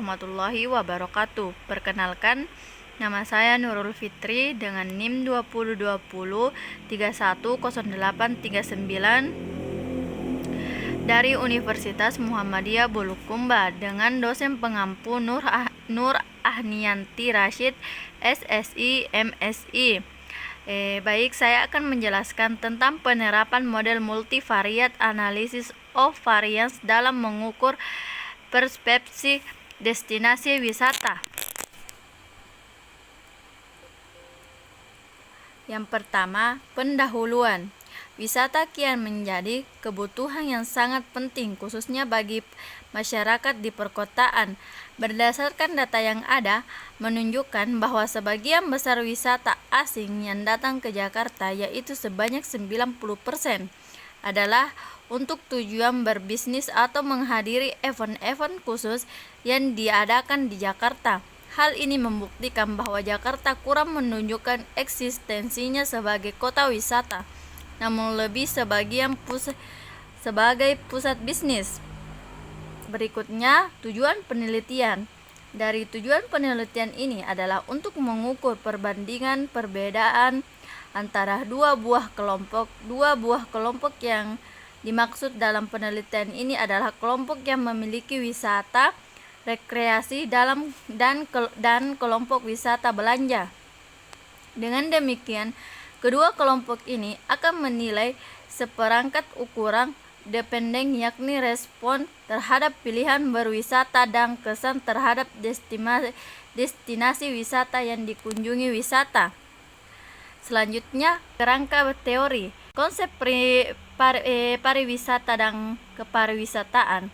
warahmatullahi wabarakatuh. Perkenalkan, nama saya Nurul Fitri dengan NIM 2020 310839 dari Universitas Muhammadiyah Bulukumba dengan dosen pengampu Nur Ahniyanti Rashid, SSI, MSI. Baik, saya akan menjelaskan tentang penerapan model multivariate analysis of variance dalam mengukur persepsi destinasi wisata. Yang pertama, pendahuluan. Wisata kian menjadi kebutuhan yang sangat penting khususnya bagi masyarakat di perkotaan. Berdasarkan data yang ada, menunjukkan bahwa sebagian besar wisata asing yang datang ke Jakarta, yaitu sebanyak 90%, adalah untuk tujuan berbisnis atau menghadiri event-event khusus yang diadakan di Jakarta. Hal ini membuktikan bahwa Jakarta kurang menunjukkan eksistensinya sebagai kota wisata, namun lebih sebagai pusat bisnis. Berikutnya, tujuan penelitian. Dari tujuan penelitian ini adalah untuk mengukur perbandingan perbedaan antara dua buah kelompok. Dua buah kelompok yang dimaksud dalam penelitian ini adalah kelompok yang memiliki wisata rekreasi dan kelompok wisata belanja. Dengan demikian, kedua kelompok ini akan menilai seperangkat ukuran dependent, yakni respon terhadap pilihan berwisata dan kesan terhadap destinasi wisata yang dikunjungi wisata. Selanjutnya, kerangka teori. Konsep pariwisata dan kepariwisataan.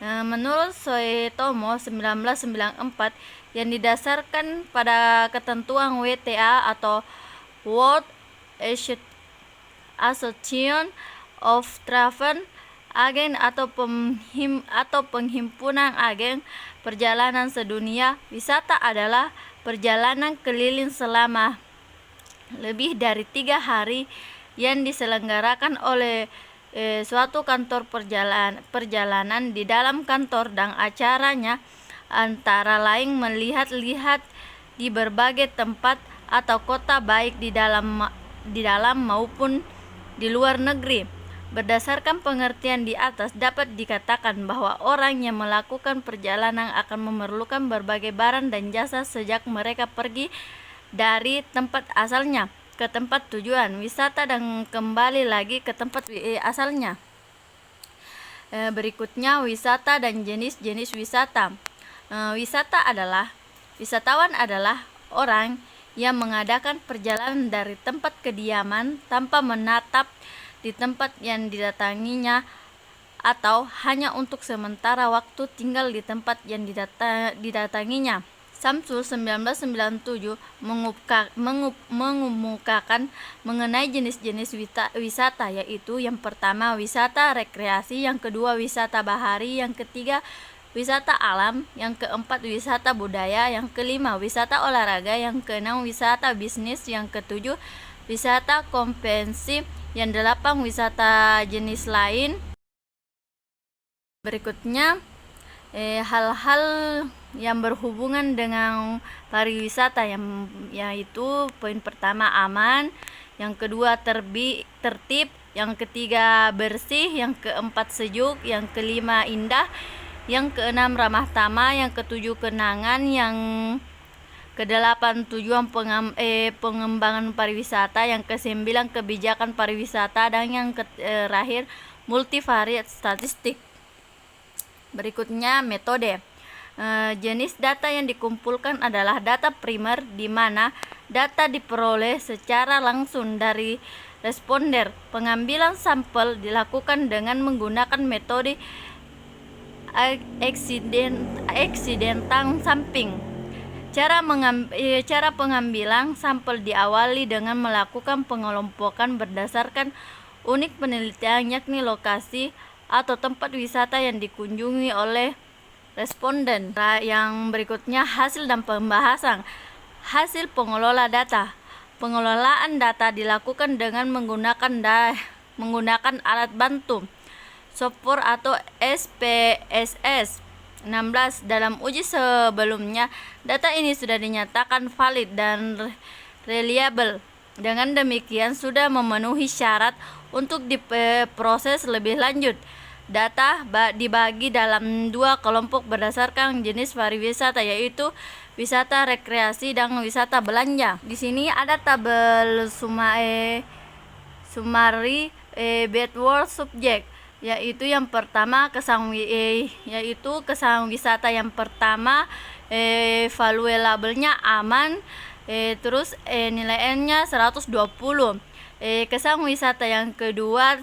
Menurut Soetomo 1994 yang didasarkan pada ketentuan WTA atau World Association of Travel Agent atau penghimpunan agen perjalanan sedunia, wisata adalah perjalanan keliling selama lebih dari 3 hari yang diselenggarakan oleh suatu kantor perjalanan di dalam kantor, dan acaranya antara lain melihat-lihat di berbagai tempat atau kota baik di dalam maupun di luar negeri. Berdasarkan pengertian di atas, dapat dikatakan bahwa orang yang melakukan perjalanan akan memerlukan berbagai barang dan jasa sejak mereka pergi dari tempat asalnya ke tempat tujuan wisata dan kembali lagi ke tempat asalnya. Berikutnya, wisata dan jenis-jenis wisata. Wisatawan adalah orang yang mengadakan perjalanan dari tempat kediaman tanpa menatap di tempat yang didatanginya atau hanya untuk sementara waktu tinggal di tempat yang didatanginya. Samsul 1997 mengemukakan mengenai jenis-jenis wisata, yaitu yang pertama wisata rekreasi, yang kedua wisata bahari, yang ketiga wisata alam, yang keempat wisata budaya, yang kelima wisata olahraga, yang keenam wisata bisnis, yang ketujuh wisata konvensi, yang delapan wisata jenis lain. Berikutnya, hal-hal yang berhubungan dengan pariwisata, yaitu poin pertama aman, yang kedua tertib, yang ketiga bersih, yang keempat sejuk, yang kelima indah, yang keenam ramah tamah, yang ketujuh kenangan, yang kedelapan tujuan pengembangan pariwisata, yang kesembilan kebijakan pariwisata, dan yang terakhir multivariate statistik. Berikutnya, metode. Jenis data yang dikumpulkan adalah data primer, di mana data diperoleh secara langsung dari responder. Pengambilan sampel dilakukan dengan menggunakan metode accidental sampling. Cara pengambilan sampel diawali dengan melakukan pengelompokan berdasarkan unit penelitian, yakni lokasi atau tempat wisata yang dikunjungi oleh responden. Yang berikutnya, hasil dan pembahasan. Hasil pengelola data. Pengelolaan data dilakukan dengan menggunakan alat bantu, software atau SPSS. 16. Dalam uji sebelumnya, data ini sudah dinyatakan valid dan reliable. Dengan demikian, sudah memenuhi syarat untuk diproses lebih lanjut. Data dibagi dalam dua kelompok berdasarkan jenis pariwisata, yaitu wisata rekreasi dan wisata belanja. Di sini ada tabel summary bedword subject, yaitu yang pertama kesan wisata yang pertama, valuable-nya aman, terus nilainya 120. Kesan wisata yang kedua,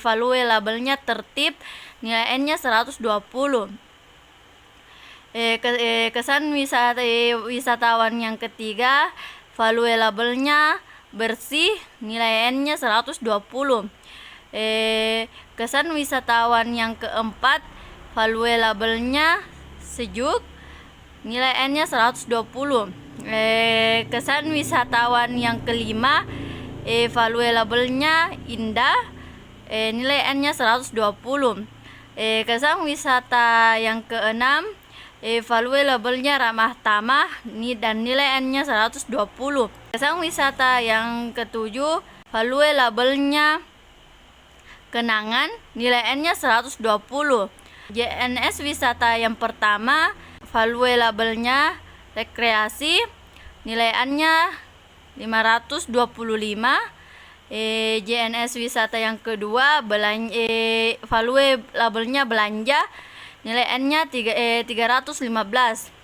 valuable-nya tertib, nilainya 120. Kesan wisatawan yang ketiga, valuable-nya bersih, nilainya 120. Kesan wisatawan yang keempat, valuable-nya sejuk, nilainya 120. Kesan wisatawan yang kelima, valuable-nya indah, nilainya 120. Kesan wisata yang keenam, valuable-nya ramah tamah dan nilainya 120. Kesan wisata yang ketujuh, valuable-nya kenangan, nilainya 120. JNS wisata yang pertama, valuable-nya rekreasi, nilainya 525. JNS wisata yang kedua, valuable-nya belanja, nilainya 315.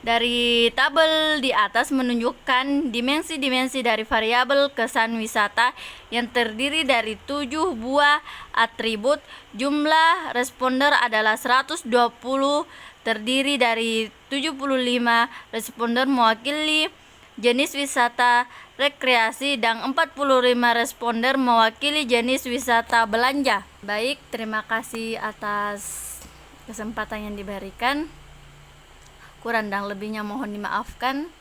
Dari tabel di atas menunjukkan dimensi-dimensi dari variabel kesan wisata yang terdiri dari 7 buah atribut. Jumlah responder adalah 120, terdiri dari 75 responder mewakili jenis wisata rekreasi dan 45 responder mewakili jenis wisata belanja. Baik, terima kasih atas kesempatan yang diberikan. Kurang dan lebihnya mohon dimaafkan.